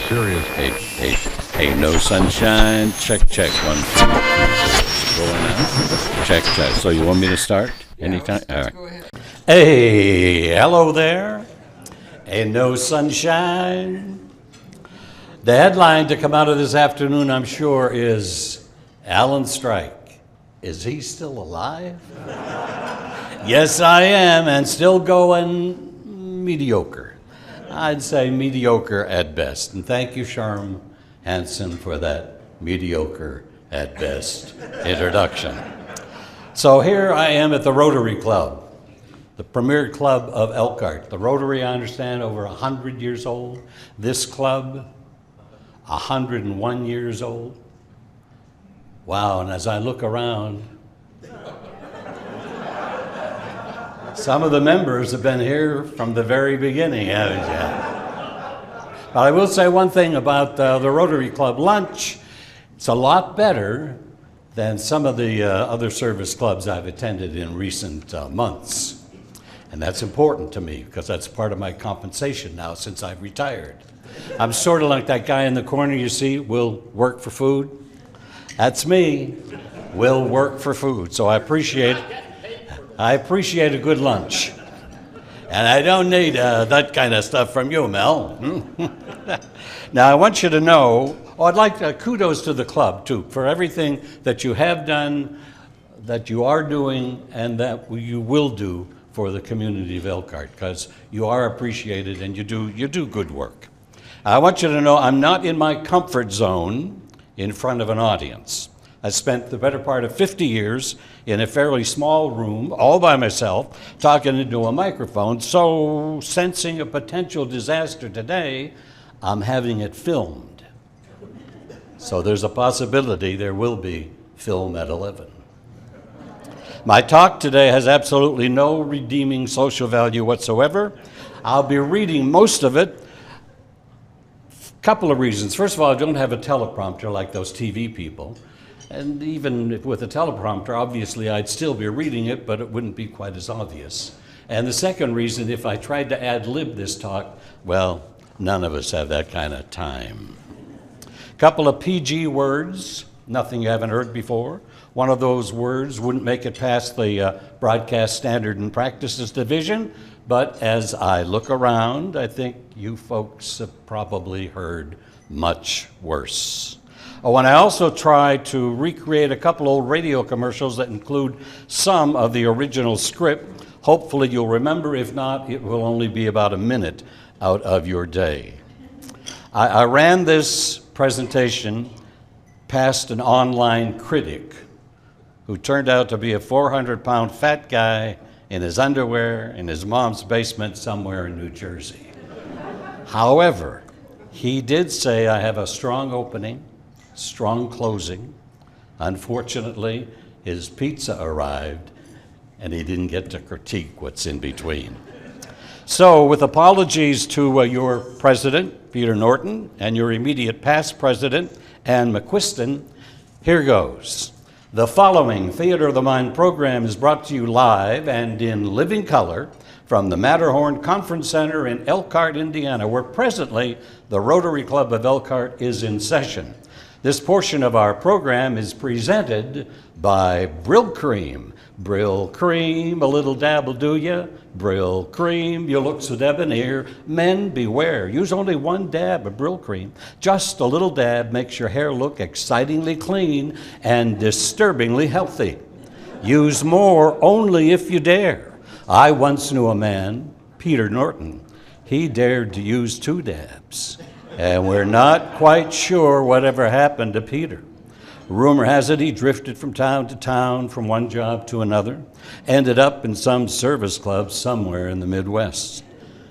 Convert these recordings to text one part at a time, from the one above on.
serious. Hey, no sunshine. Check. 1, 2, 3, 4. Going out. Check. So you want me to start? Yeah, Anytime? let's All right. go ahead. Hey, hello there. Ain't no sunshine. The headline to come out of this afternoon, I'm sure, is Alan Strike. Is he still alive? Yes, I am, and still going mediocre. I'd say mediocre at best. And thank you, Sharm Hansen, for that mediocre at best introduction. So here I am at the Rotary Club, the premier club of Elkhart. The Rotary, I understand, over 100 years old. This club, 101 years old. Wow, and as I look around, some of the members have been here from the very beginning, haven't you? But I will say one thing about the Rotary Club lunch. It's a lot better than some of the other service clubs I've attended in recent months. And that's important to me because that's part of my compensation now since I've retired. I'm sort of like that guy in the corner you see, will work for food. That's me, will work for food. So I appreciate a good lunch. And I don't need that kind of stuff from you, Mel. Now, I want you to know, I'd like kudos to the club, too, for everything that you have done, that you are doing, and that you will do for the community of Elkhart, because you are appreciated and you do good work. I want you to know I'm not in my comfort zone in front of an audience. I spent the better part of 50 years in a fairly small room, all by myself, talking into a microphone, so sensing a potential disaster today, I'm having it filmed. So there's a possibility there will be film at 11. My talk today has absolutely no redeeming social value whatsoever. I'll be reading most of it. Couple of reasons. First of all, I don't have a teleprompter like those TV people. And even with a teleprompter, obviously I'd still be reading it, but it wouldn't be quite as obvious. And the second reason, if I tried to ad-lib this talk, well, none of us have that kind of time. Couple of PG words, nothing you haven't heard before. One of those words wouldn't make it past the Broadcast Standard and Practices Division, but as I look around, I think you folks have probably heard much worse. Oh, and I also try to recreate a couple old radio commercials that include some of the original script. Hopefully you'll remember. If not, it will only be about a minute out of your day. I ran this presentation past an online critic who turned out to be a 400-pound fat guy in his underwear in his mom's basement somewhere in New Jersey. However, he did say I have a strong opening, strong closing. Unfortunately, his pizza arrived and he didn't get to critique what's in between. So with apologies to your president, Peter Norton, and your immediate past president, Ann McQuiston, here goes. The following Theater of the Mind program is brought to you live and in living color from the Matterhorn Conference Center in Elkhart, Indiana, where presently the Rotary Club of Elkhart is in session. This portion of our program is presented by Brill Cream. Brill Cream, a little dab will do ya. Brill Cream, you look so debonair. Men, beware. Use only one dab of Brill Cream. Just a little dab makes your hair look excitingly clean and disturbingly healthy. Use more only if you dare. I once knew a man, Peter Norton. He dared to use 2 dabs. And we're not quite sure whatever happened to Peter. Rumor has it he drifted from town to town, from one job to another, ended up in some service club somewhere in the Midwest.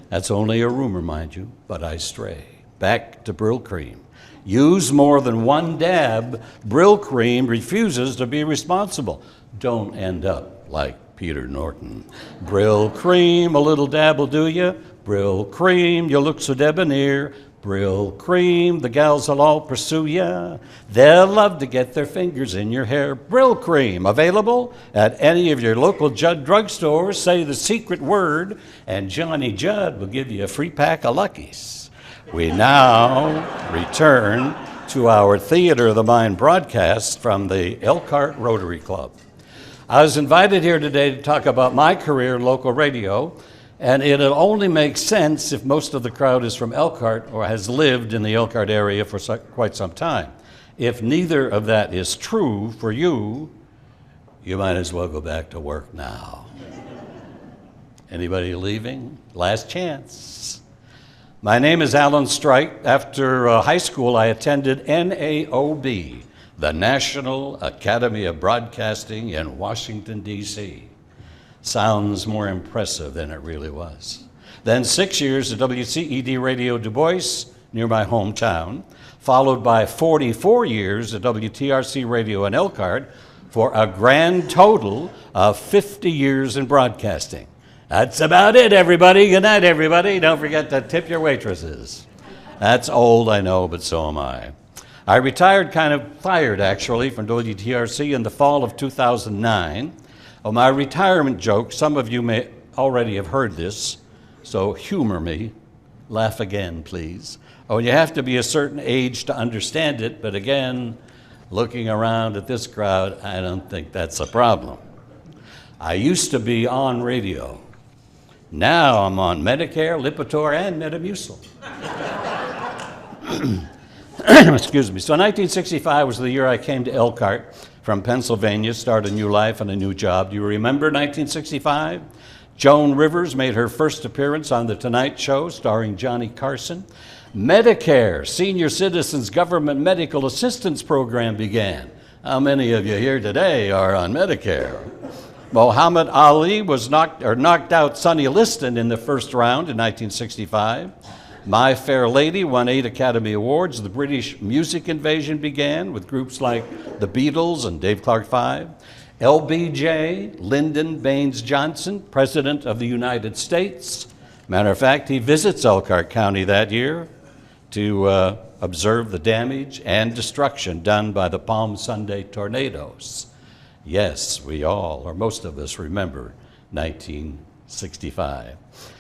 That's only a rumor, mind you, but I stray. Back to Brill Cream. Use more than 1 dab. Brill Cream refuses to be responsible. Don't end up like Peter Norton. Brill Cream, a little dab will do ya. Brill Cream, you look so debonair. Brill Cream, the gals will all pursue ya. They'll love to get their fingers in your hair. Brill Cream, available at any of your local Judd drugstores. Say the secret word, and Johnny Judd will give you a free pack of Luckies. We now return to our Theater of the Mind broadcast from the Elkhart Rotary Club. I was invited here today to talk about my career in local radio, and it'll only make sense if most of the crowd is from Elkhart or has lived in the Elkhart area for quite some time. If neither of that is true for you, you might as well go back to work now. Anybody leaving? Last chance. My name is Alan Strike. After high school, I attended NAOB, the National Academy of Broadcasting in Washington, D.C. Sounds more impressive than it really was. Then 6 years at WCED Radio Du Bois, near my hometown, followed by 44 years at WTRC Radio in Elkhart, for a grand total of 50 years in broadcasting. That's about it, everybody. Good night, everybody. Don't forget to tip your waitresses. That's old, I know, but so am I. I retired kind of fired, actually, from WTRC in the fall of 2009. My retirement joke, some of you may already have heard this, so humor me. Laugh again, please. You have to be a certain age to understand it, but again, looking around at this crowd, I don't think that's a problem. I used to be on radio. Now I'm on Medicare, Lipitor, and Metamucil. Excuse me. So 1965 was the year I came to Elkhart from Pennsylvania, start a new life and a new job. Do you remember 1965? Joan Rivers made her first appearance on The Tonight Show, starring Johnny Carson. Medicare, Senior Citizens Government Medical Assistance Program began. How many of you here today are on Medicare? Muhammad Ali was knocked out Sonny Liston in the first round in 1965. My Fair Lady won 8 Academy Awards. The British music invasion began with groups like the Beatles and Dave Clark 5. LBJ, Lyndon Baines Johnson, President of the United States. Matter of fact, he visits Elkhart County that year to observe the damage and destruction done by the Palm Sunday tornadoes. Yes, we all, or most of us, remember 1965.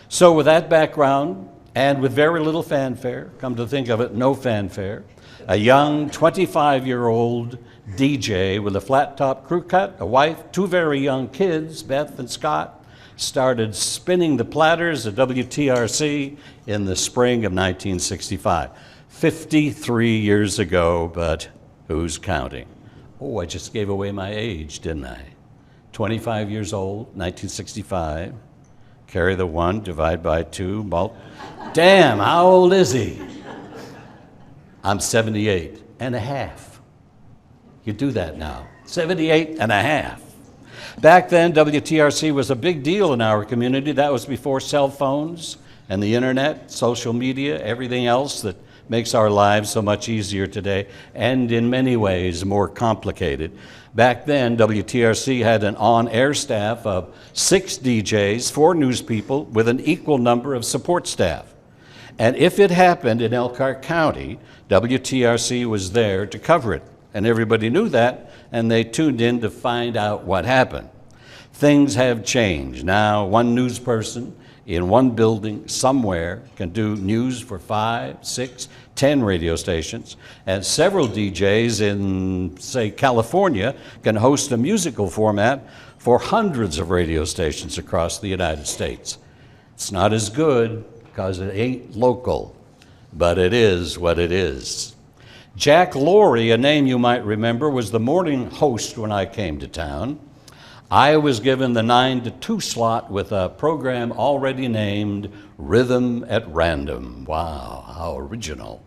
So with that background, and with very little fanfare, come to think of it, no fanfare, a young 25-year-old DJ with a flat-top crew cut, a wife, 2 very young kids, Beth and Scott, started spinning the platters at WTRC in the spring of 1965. 53 years ago, but who's counting? Oh, I just gave away my age, didn't I? 25 years old, 1965. Carry the 1, divide by 2, Damn, how old is he? I'm 78 and a half. You do that now. 78 and a half. Back then, WTRC was a big deal in our community. That was before cell phones and the internet, social media, everything else that makes our lives so much easier today, and in many ways more complicated. Back then, WTRC had an on-air staff of 6 DJs, 4 news people, with an equal number of support staff. And if it happened in Elkhart County, WTRC was there to cover it. And everybody knew that, and they tuned in to find out what happened. Things have changed. Now, one news person in one building somewhere can do news for 5, 6, 10 radio stations, and several DJs in, say, California can host a musical format for hundreds of radio stations across the United States. It's not as good because it ain't local, but it is what it is. Jack Laurie, a name you might remember, was the morning host when I came to town. I was given the 9 to 2 slot with a program already named Rhythm at Random. Wow, how original.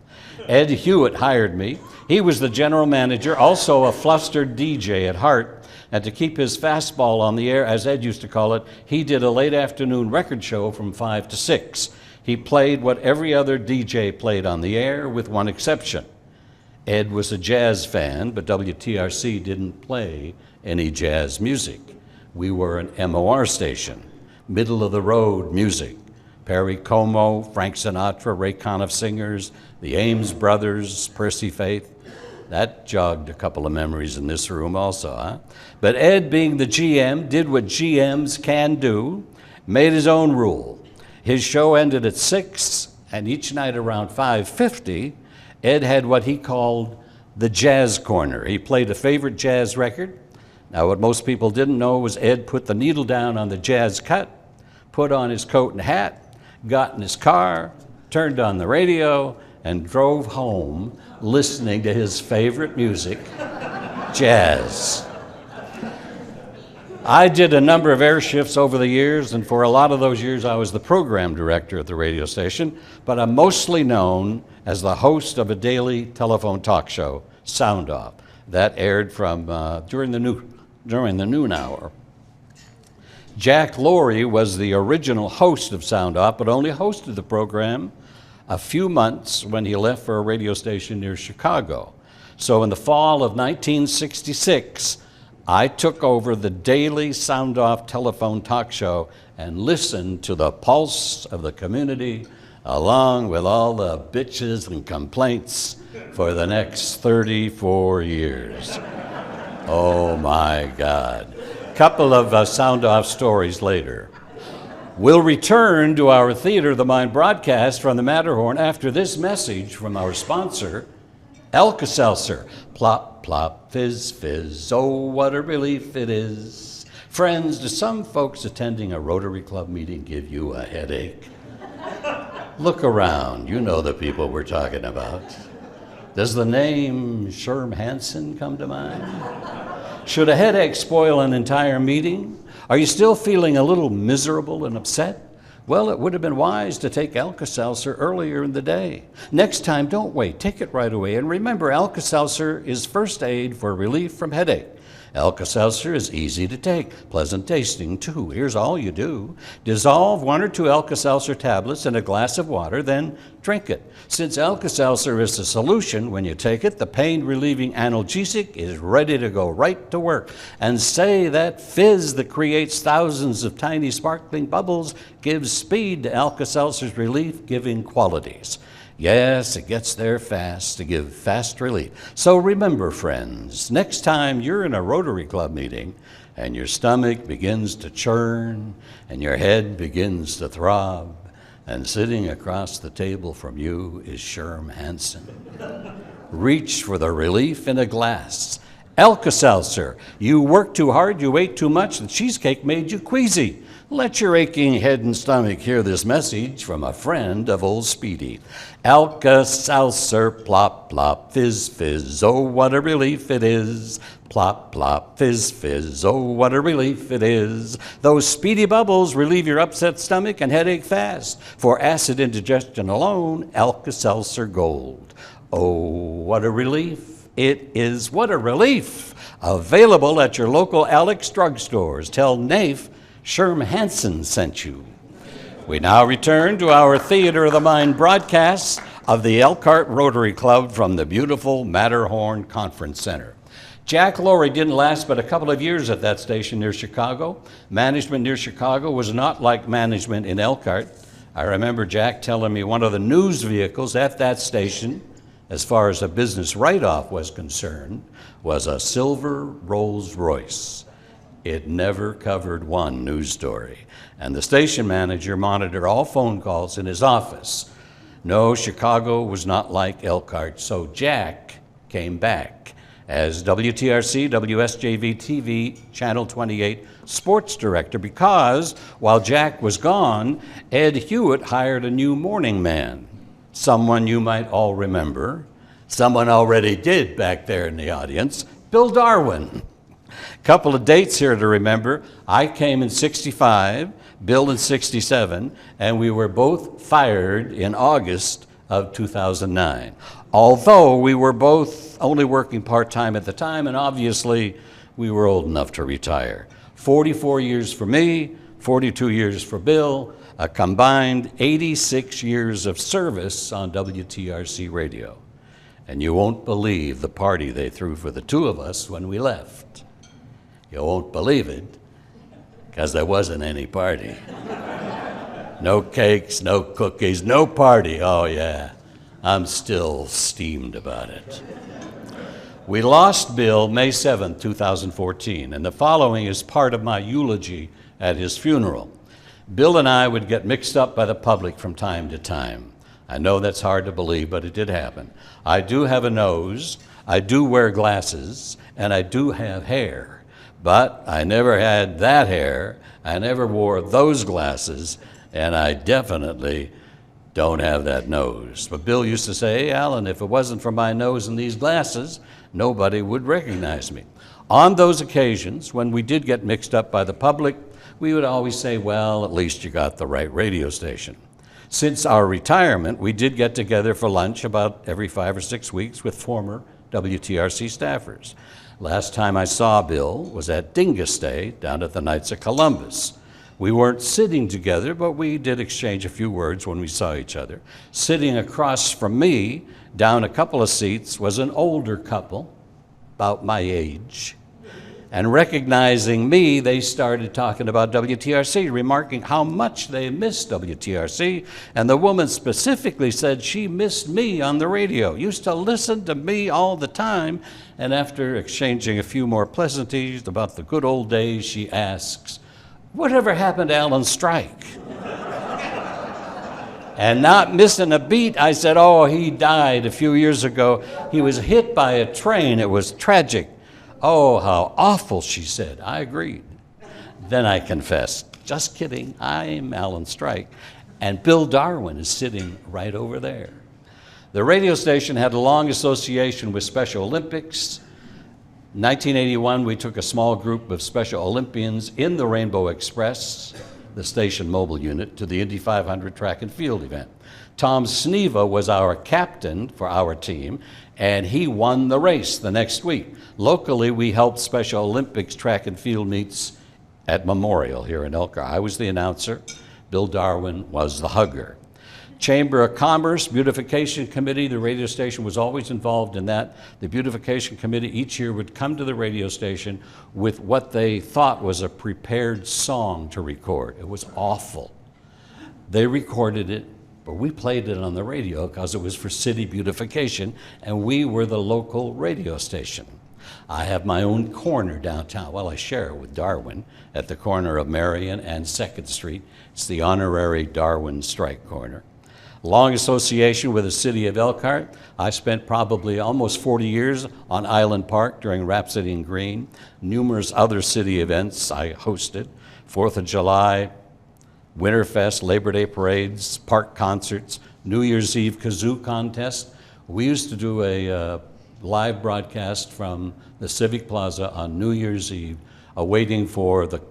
Ed Hewitt hired me. He was the general manager, also a flustered DJ at heart. And to keep his fastball on the air, as Ed used to call it, he did a late afternoon record show from 5 to 6. He played what every other DJ played on the air, with one exception. Ed was a jazz fan, but WTRC didn't play any jazz music. We were an MOR station, middle-of-the-road music. Perry Como, Frank Sinatra, Ray Conniff Singers, the Ames Brothers, Percy Faith. That jogged a couple of memories in this room also, huh? But Ed, being the GM, did what GMs can do, made his own rule. His show ended at 6, And each night around 5:50, Ed had what he called the jazz corner. He played a favorite jazz record. Now, what most people didn't know was Ed put the needle down on the jazz cut, put on his coat and hat, got in his car, turned on the radio, and drove home listening to his favorite music, jazz. I did a number of air shifts over the years, and for a lot of those years I was the program director at the radio station, but I'm mostly known as the host of a daily telephone talk show, Sound Off, that aired from during the noon hour. Jack Laurie was the original host of Sound Off, but only hosted the program a few months when he left for a radio station near Chicago. So in the fall of 1966, I took over the daily Sound Off telephone talk show and listened to the pulse of the community along with all the bitches and complaints for the next 34 years. Oh my God. Couple of Sound Off stories later. We'll return to our Theater of the Mind broadcast from the Matterhorn after this message from our sponsor, Alka-Seltzer. Plop, plop, fizz, fizz, oh, what a relief it is. Friends, do some folks attending a Rotary Club meeting give you a headache? Look around, you know the people we're talking about. Does the name Sherm Hansen come to mind? Should a headache spoil an entire meeting? Are you still feeling a little miserable and upset? Well, it would have been wise to take Alka-Seltzer earlier in the day. Next time, don't wait. Take it right away. And remember, Alka-Seltzer is first aid for relief from headache. Alka-Seltzer is easy to take, pleasant tasting too. Here's all you do. Dissolve 1 or 2 Alka-Seltzer tablets in a glass of water, then drink it. Since Alka-Seltzer is a solution, when you take it, the pain-relieving analgesic is ready to go right to work. And say that fizz that creates thousands of tiny sparkling bubbles gives speed to Alka-Seltzer's relief-giving qualities. Yes, it gets there fast to give fast relief. So remember, friends, next time you're in a Rotary Club meeting and your stomach begins to churn and your head begins to throb, and sitting across the table from you is Sherm Hansen, reach for the relief in a glass. Alka-Seltzer. You worked too hard, you ate too much, the cheesecake made you queasy. Let your aching head and stomach hear this message from a friend of old Speedy. Alka-Seltzer, plop, plop, fizz, fizz, oh, what a relief it is. Plop, plop, fizz, fizz, oh, what a relief it is. Those speedy bubbles relieve your upset stomach and headache fast. For acid indigestion alone, Alka-Seltzer Gold. Oh, what a relief it is. What a relief. Available at your local Alex drugstores. Tell Nafe Sherm Hansen sent you. We now return to our Theater of the Mind broadcasts of the Elkhart Rotary Club from the beautiful Matterhorn Conference Center. Jack Laurie didn't last but a couple of years at that station near Chicago. Management near Chicago was not like management in Elkhart. I remember Jack telling me one of the news vehicles at that station, as far as a business write-off was concerned, was a silver Rolls Royce. It never covered one news story, and the station manager monitored all phone calls in his office. No, Chicago was not like Elkhart, so Jack came back as WTRC, WSJV-TV, Channel 28 sports director, because while Jack was gone, Ed Hewitt hired a new morning man, someone you might all remember, someone already did back there in the audience, Bill Darwin. Couple of dates here to remember. I came in 65, Bill in 67, and we were both fired in August of 2009. Although we were both only working part-time at the time, and obviously we were old enough to retire. 44 years for me, 42 years for Bill, a combined 86 years of service on WTRC Radio. And you won't believe the party they threw for the two of us when we left. You won't believe it, because there wasn't any party. No cakes, no cookies, no party. Oh yeah, I'm still steamed about it. We lost Bill May 7th, 2014, and the following is part of my eulogy at his funeral. Bill and I would get mixed up by the public from time to time. I know that's hard to believe, but it did happen. I do have a nose, I do wear glasses, and I do have hair. But I never had that hair, I never wore those glasses, and I definitely don't have that nose. But Bill used to say, "Hey, Alan, if it wasn't for my nose and these glasses, nobody would recognize me." On those occasions, when we did get mixed up by the public, we would always say, "Well, at least you got the right radio station." Since our retirement, we did get together for lunch about every 5 or 6 weeks with former WTRC staffers. Last time I saw Bill was at Dingus Day down at the Knights of Columbus. We weren't sitting together, but we did exchange a few words when we saw each other. Sitting across from me, down a couple of seats, was an older couple, about my age. And recognizing me, they started talking about WTRC, remarking how much they missed WTRC. And the woman specifically said she missed me on the radio, used to listen to me all the time. And after exchanging a few more pleasantries about the good old days, she asks, "Whatever happened to Alan Strike?" And not missing a beat, I said, "Oh, he died a few years ago. He was hit by a train. It was tragic." "Oh, how awful," she said. I agreed. Then I confessed, "Just kidding, I'm Alan Strike." And Bill Darwin is sitting right over there. The radio station had a long association with Special Olympics. In 1981, we took a small group of Special Olympians in the Rainbow Express, the station mobile unit, to the Indy 500 track and field event. Tom Sneva was our captain for our team, and he won the race the next week. Locally, we helped Special Olympics track and field meets at Memorial here in Elkhart. I was the announcer. Bill Darwin was the hugger. Chamber of Commerce Beautification Committee, the radio station was always involved in that. The Beautification Committee each year would come to the radio station with what they thought was a prepared song to record. It was awful. They recorded it, but we played it on the radio because it was for city beautification, and we were the local radio station. I have my own corner downtown. Well, I share it with Darwin at the corner of Marion and 2nd Street. It's the honorary Darwin Strike Corner. Long association with the city of Elkhart. I spent probably almost 40 years on Island Park during Rhapsody in Green. Numerous other city events I hosted. 4th of July, Winterfest, Labor Day parades, park concerts, New Year's Eve kazoo contest. We used to do a live broadcast from the Civic Plaza on New Year's Eve, waiting for the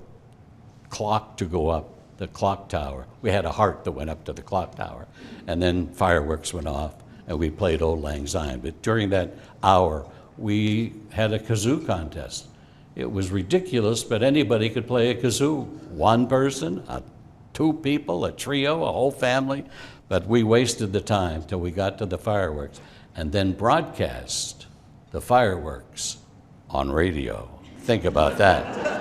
clock to go up, the clock tower. We had a heart that went up to the clock tower, and then fireworks went off, and we played Old Lang Syne. But during that hour, we had a kazoo contest. It was ridiculous, but anybody could play a kazoo. One person, two people, a trio, a whole family, but we wasted the time till we got to the fireworks, and then broadcast the fireworks on radio. Think about that.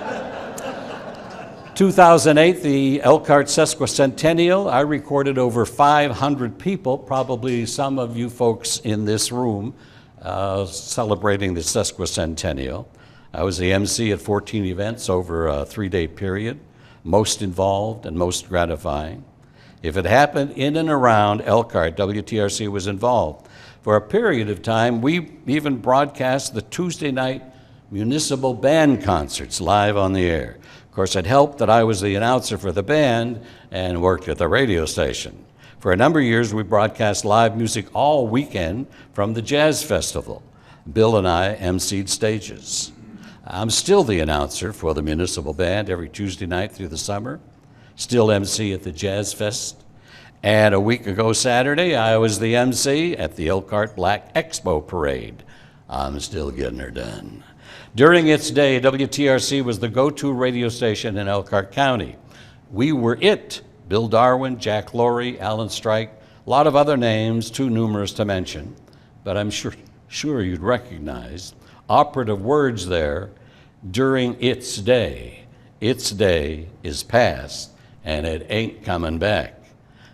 2008, the Elkhart Sesquicentennial. I recorded over 500 people, probably some of you folks in this room, celebrating the Sesquicentennial. I was the MC at 14 events over a 3-day period, most involved and most gratifying. If it happened in and around Elkhart, WTRC was involved. For a period of time, we even broadcast the Tuesday night municipal band concerts live on the air. Of course, it helped that I was the announcer for the band and worked at the radio station. For a number of years, we broadcast live music all weekend from the Jazz Festival. Bill and I emceed stages. I'm still the announcer for the municipal band every Tuesday night through the summer, still MC at the Jazz Fest. And a week ago Saturday, I was the MC at the Elkhart Black Expo Parade. I'm still getting her done. During its day, WTRC was the go-to radio station in Elkhart County. We were it. Bill Darwin, Jack Laurie, Alan Strike, a lot of other names, too numerous to mention, but I'm sure you'd recognize operative words there. During its day is past, and it ain't coming back.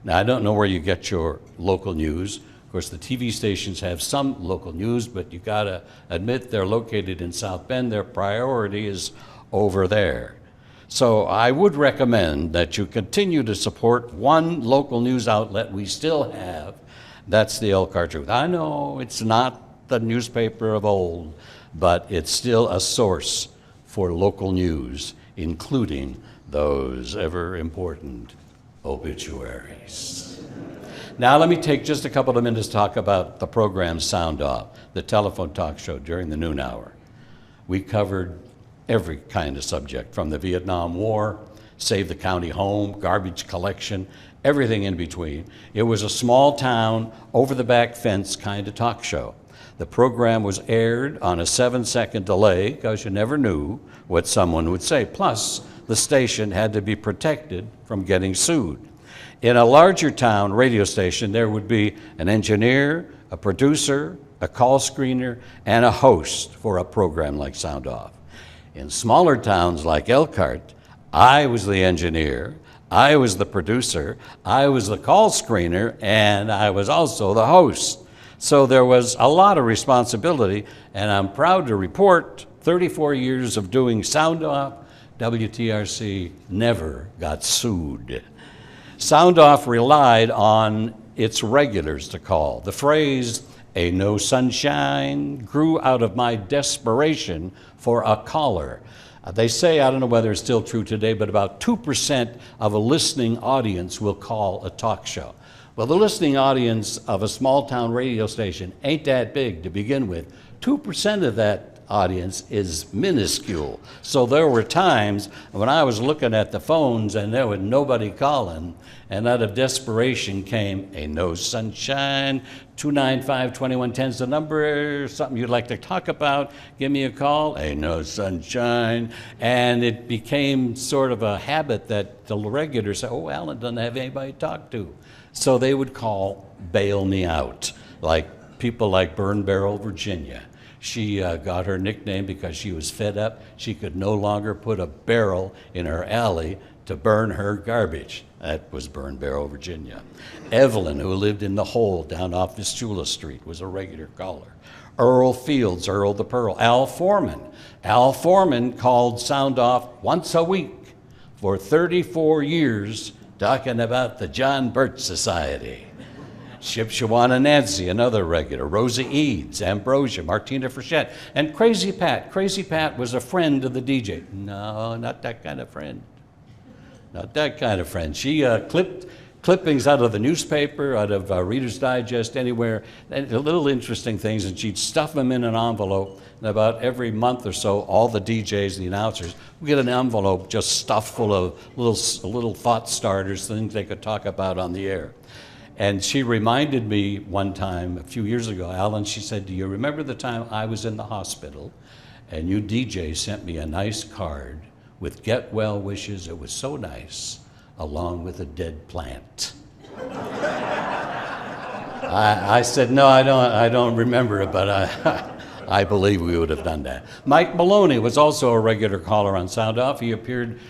Now, I don't know where you get your local news. Of course, the TV stations have some local news, but you gotta admit they're located in South Bend. Their priority is over there. So I would recommend that you continue to support one local news outlet we still have, That's the Elkhart Truth. I know it's not the newspaper of old, but it's still a source for local news, including those ever important obituaries. Now let me take just a couple of minutes to talk about the program Sound Off, the telephone talk show during the noon hour. We covered every kind of subject, from the Vietnam War, Save the County Home, garbage collection, everything in between. It was a small town, over the back fence kind of talk show. The program was aired on a 7-second delay because you never knew what someone would say. Plus, the station had to be protected from getting sued. In a larger town radio station, there would be an engineer, a producer, a call screener, and a host for a program like Sound Off. In smaller towns like Elkhart, I was the engineer, I was the producer, I was the call screener, and I was also the host. So there was a lot of responsibility, and I'm proud to report 34 years of doing Sound Off, WTRC never got sued. Sound Off relied on its regulars to call. The phrase, "a no sunshine," grew out of my desperation for a caller. They say, I don't know whether it's still true today, but about 2% of a listening audience will call a talk show. Well, the listening audience of a small town radio station ain't that big to begin with. 2% of that audience is minuscule. So there were times when I was looking at the phones and there was nobody calling, and out of desperation came a no sunshine. 295-2110 is the number. Something you'd like to talk about, give me a call. A no sunshine. And it became sort of a habit that the regulars said, oh, Alan doesn't have anybody to talk to. So they would call, bail me out, like people like Burn Barrel, Virginia. She got her nickname because she was fed up. She could no longer put a barrel in her alley to burn her garbage. That was Burn Barrel, Virginia. Evelyn, who lived in the hole down off Vistula Street, was a regular caller. Earl Fields, Earl the Pearl. Al Foreman. Al Foreman called Sound Off once a week for 34 years, talking about the John Birch Society. Shipshawana Nancy, another regular. Rosie Eads, Ambrosia, Martina Frechette, and Crazy Pat. Crazy Pat was a friend of the DJ. No, not that kind of friend. Not that kind of friend. She clipped clippings out of the newspaper, out of Reader's Digest, anywhere, and little interesting things, and she'd stuff them in an envelope. And about every month or so, all the DJs, the announcers, would get an envelope just stuffed full of little thought starters, things they could talk about on the air. And she reminded me one time, a few years ago, Alan, she said, do you remember the time I was in the hospital and you DJ sent me a nice card with get well wishes? It was so nice, along with a dead plant. I said, no, I don't remember it, but I believe we would have done that. Mike Maloney was also a regular caller on Sound Off. He appeared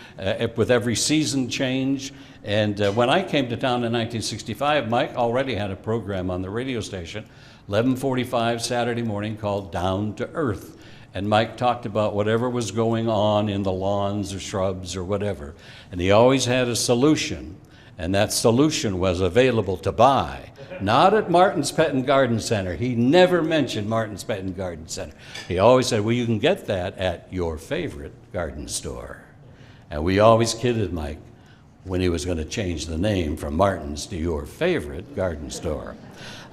with every season change. And when I came to town in 1965, Mike already had a program on the radio station, 11:45 Saturday morning, called Down to Earth. And Mike talked about whatever was going on in the lawns or shrubs or whatever. And he always had a solution, and that solution was available to buy. Not at Martin's Pet and Garden Center. He never mentioned Martin's Pet and Garden Center. He always said, well, you can get that at your favorite garden store. And we always kidded Mike when he was going to change the name from Martin's to your favorite garden store.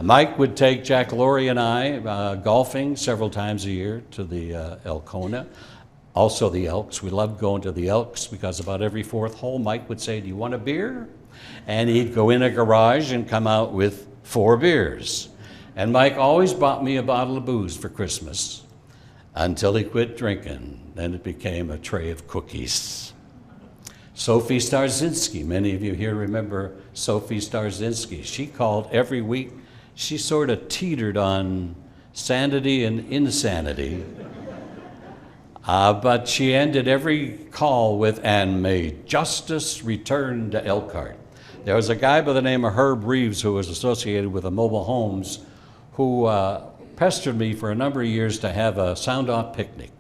Mike would take Jack Laurie and I golfing several times a year to the Elkona, also the Elks. We loved going to the Elks because about every fourth hole, Mike would say, do you want a beer? And he'd go in a garage and come out with 4 beers. And Mike always bought me a bottle of booze for Christmas until he quit drinking. Then it became a tray of cookies. Sophie Starzinski, many of you here remember Sophie Starzinski. She called every week. She sort of teetered on sanity and insanity. But she ended every call with, and may justice return to Elkhart. There was a guy by the name of Herb Reeves who was associated with the mobile homes who pestered me for a number of years to have a Sound Off picnic.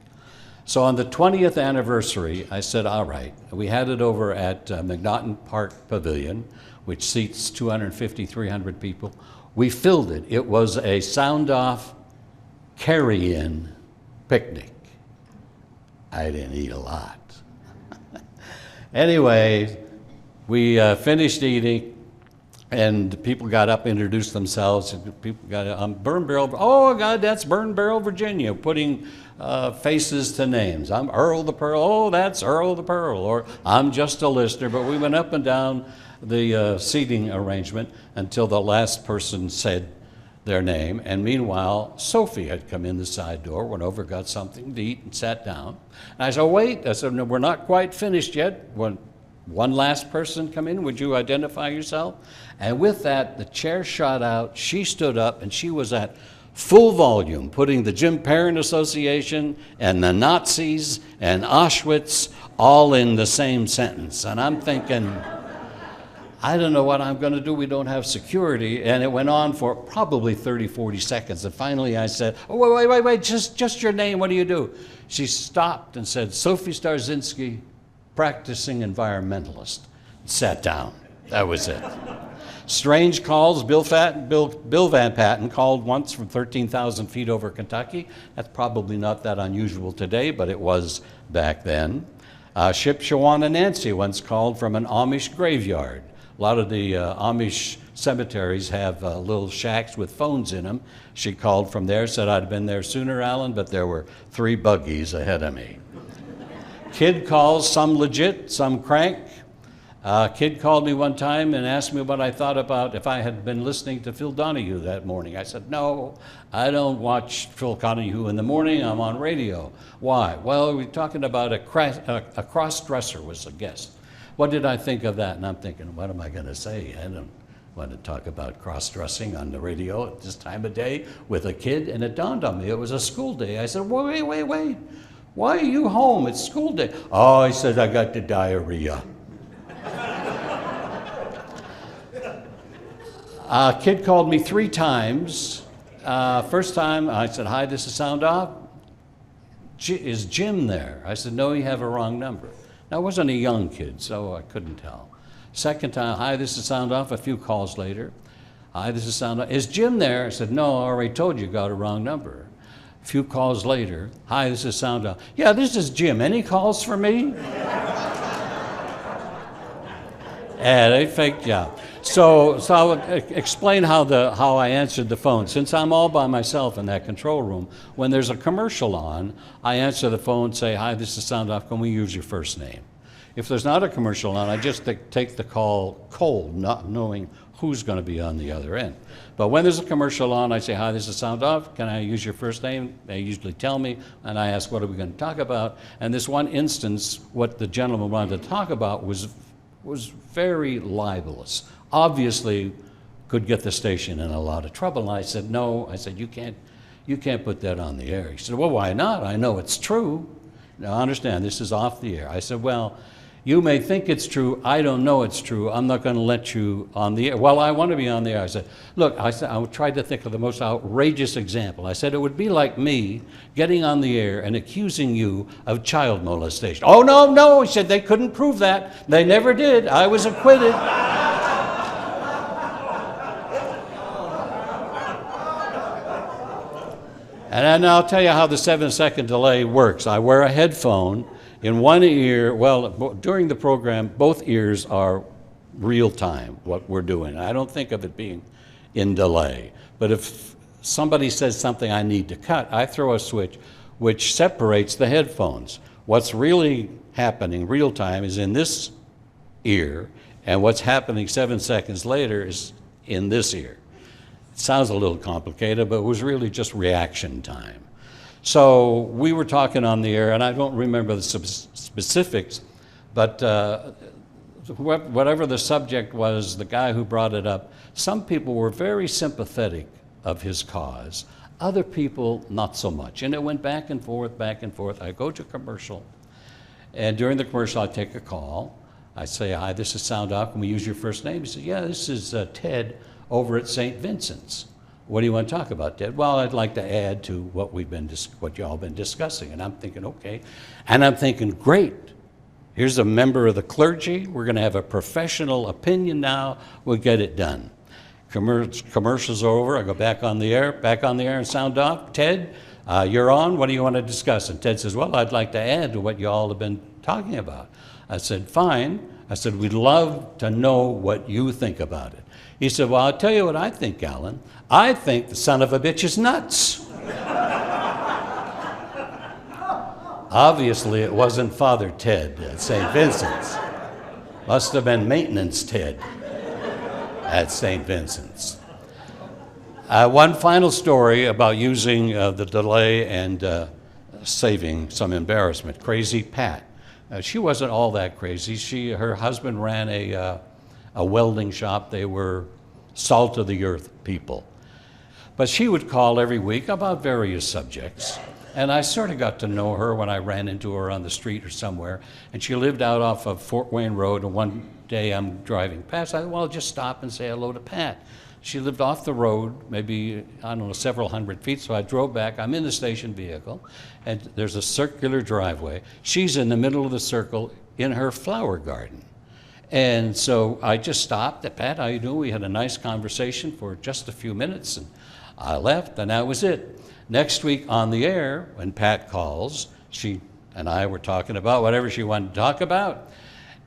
So on the 20th anniversary, I said, all right. We had it over at McNaughton Park Pavilion, which seats 250, 300 people. We filled it. It was a sound-off, carry-in picnic. I didn't eat a lot. Anyway, we finished eating, and people got up, introduced themselves. And people got up, Burn Barrel. Oh God, that's Burn Barrel, Virginia, putting faces to names. I'm Earl the Pearl. Oh, that's Earl the Pearl. Or I'm just a listener. But we went up and down the seating arrangement until the last person said their name. And meanwhile, Sophie had come in the side door, went over, got something to eat, and sat down. And I said, wait. I said, no, we're not quite finished yet. One last person come in, would you identify yourself? And with that, the chair shot out, she stood up, and she was at full volume, putting the Jim Perrin Association and the Nazis and Auschwitz all in the same sentence. And I'm thinking, I don't know what I'm going to do. We don't have security. And it went on for probably 30, 40 seconds. And finally I said, oh, wait, just your name, what do you do? She stopped and said, Sophie Starzinski, practicing environmentalist. Sat down. That was it. Strange calls. Bill Van Patten called once from 13,000 feet over Kentucky. That's probably not that unusual today, but it was back then. Ship Shawana Nancy once called from an Amish graveyard. A lot of the Amish cemeteries have little shacks with phones in them. She called from there, said I'd been there sooner, Alan, but there were 3 buggies ahead of me. Kid calls, some legit, some crank. Kid called me one time and asked me what I thought about if I had been listening to Phil Donahue that morning. I said, no, I don't watch Phil Donahue in the morning. I'm on radio. Why? Well, we're talking about a cross-dresser was a guest. What did I think of that? And I'm thinking, what am I going to say? I don't want to talk about cross-dressing on the radio at this time of day with a kid. And it dawned on me, it was a school day. I said, wait. Why are you home? It's school day. Oh, he said, I got the diarrhea. Kid called me 3 times. First time, I said, hi, this is Sound Off. Is Jim there? I said, no, you have a wrong number. Now, I wasn't a young kid, so I couldn't tell. Second time, hi, this is Sound Off. A few calls later. Hi, this is Sound Off. Is Jim there? I said, no, I already told you got a wrong number. A few calls later, hi, this is Sound Off. Yeah, this is Jim. Any calls for me? Yeah, they faked you out. So I'll explain how I answered the phone. Since I'm all by myself in that control room, when there's a commercial on, I answer the phone, say, hi, this is Sound Off. Can we use your first name? If there's not a commercial on, I just take the call cold, not knowing who's going to be on the other end. But when there's a commercial on, I say, hi, this is Sound Off. Can I use your first name? They usually tell me, and I ask, what are we going to talk about? And this one instance, what the gentleman wanted to talk about was very libelous. Obviously could get the station in a lot of trouble. And I said, no. I said, you can't put that on the air. He said, well, why not? I know it's true. Now, understand, this is off the air. I said, well, you may think it's true. I don't know it's true. I'm not going to let you on the air. Well, I want to be on the air. I said, look, I tried to think of the most outrageous example. I said, it would be like me getting on the air and accusing you of child molestation. Oh, no. He said, they couldn't prove that. They never did. I was acquitted. And I'll tell you how the 7-second delay works. I wear a headphone. In one ear, well, during the program, both ears are real time, what we're doing. I don't think of it being in delay. But if somebody says something I need to cut, I throw a switch which separates the headphones. What's really happening real time is in this ear, and what's happening 7 seconds later is in this ear. It sounds a little complicated, but it was really just reaction time. So we were talking on the air, and I don't remember the specifics, but whatever the subject was, the guy who brought it up, some people were very sympathetic of his cause. Other people, not so much. And it went back and forth, back and forth. I go to commercial, and during the commercial, I take a call. I say, hi, this is Sound Off. Can we use your first name? He said, yeah, this is Ted over at St. Vincent's. What do you want to talk about, Ted? Well, I'd like to add to what what y'all been discussing. And I'm thinking, okay. And I'm thinking, great. Here's a member of the clergy. We're going to have a professional opinion now. We'll get it done. Commercials are over. I go back on the air and sound off. Ted, you're on. What do you want to discuss? And Ted says, well, I'd like to add to what you all have been talking about. I said, fine. I said, we'd love to know what you think about it. He said, well, I'll tell you what I think, Alan. I think the son of a bitch is nuts. Obviously, it wasn't Father Ted at St. Vincent's. Must have been Maintenance Ted at St. Vincent's. One final story about using the delay and saving some embarrassment. Crazy Pat. She wasn't all that crazy. Her husband ran a welding shop. They were salt of the earth people. But she would call every week about various subjects. And I sort of got to know her when I ran into her on the street or somewhere. And she lived out off of Fort Wayne Road. And one day I'm driving past. I thought, well, I'll just stop and say hello to Pat. She lived off the road, maybe, I don't know, several hundred feet. So I drove back. I'm in the station vehicle. And there's a circular driveway. She's in the middle of the circle in her flower garden. And so I just stopped. Pat, how you doing? We had a nice conversation for just a few minutes. And I left, and that was it. Next week on the air, when Pat calls, she and I were talking about whatever she wanted to talk about.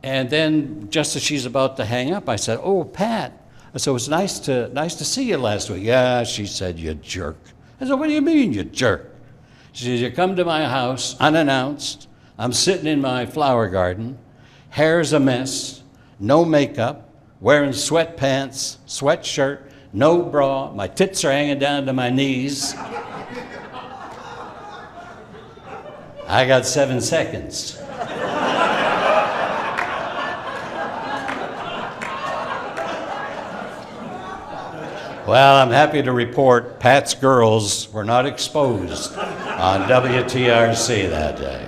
And then just as she's about to hang up, I said, oh, Pat, so it was nice to see you last week. Yeah, she said, you jerk. I said, what do you mean, you jerk? She said, you come to my house unannounced. I'm sitting in my flower garden. Hair's a mess, no makeup, wearing sweatpants, sweatshirt, no bra. My tits are hanging down to my knees. I got 7 seconds. Well, I'm happy to report Pat's girls were not exposed on WTRC that day.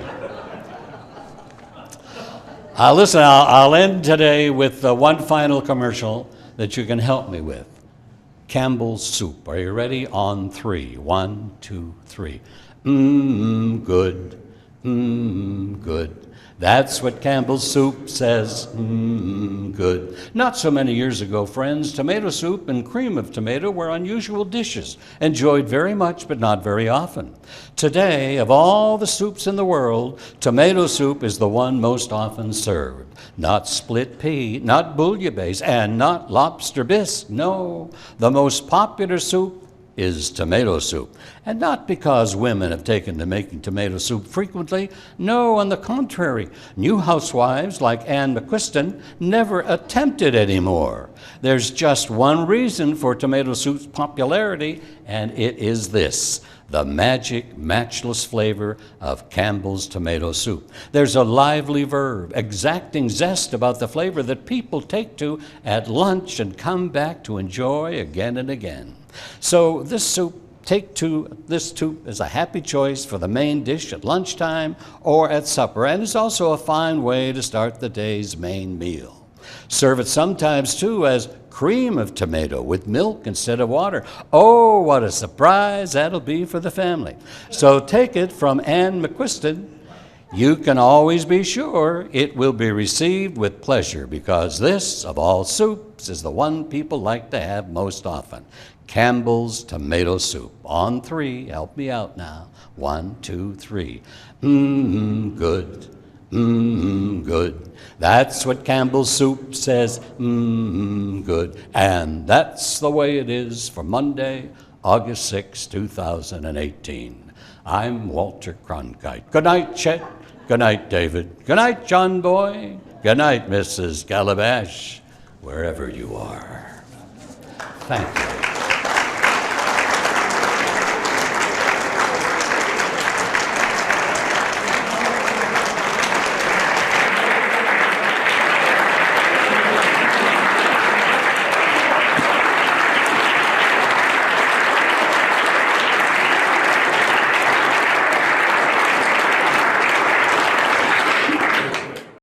Listen, I'll end today with one final commercial that you can help me with. Campbell's soup. Are you ready? On 3. 1, 2, 3. Good. Good. That's what Campbell's soup says. Good. Not so many years ago, friends, tomato soup and cream of tomato were unusual dishes, enjoyed very much but not very often. Today, of all the soups in the world, tomato soup is the one most often served. Not split pea, not bouillabaisse, and not lobster bisque. No, the most popular soup is tomato soup. And not because women have taken to making tomato soup frequently. No, on the contrary. New housewives like Ann McQuiston never attempt it anymore. There's just one reason for tomato soup's popularity, and it is this: the magic, matchless flavor of Campbell's tomato soup. There's a lively verve, exacting zest about the flavor that people take to at lunch and come back to enjoy again and again. So this soup is a happy choice for the main dish at lunchtime or at supper, and it's also a fine way to start the day's main meal. Serve it sometimes, too, as cream of tomato with milk instead of water. Oh, what a surprise that'll be for the family. So take it from Ann McQuiston. You can always be sure it will be received with pleasure, because this, of all soups, is the one people like to have most often. Campbell's tomato soup. On 3, help me out now. 1, 2, 3. Good. Good. That's what Campbell's soup says. Good. And that's the way it is for Monday, August 6, 2018. I'm Walter Cronkite. Good night, Chet. Good night, David. Good night, John Boy. Good night, Mrs. Calabash, wherever you are. Thank you.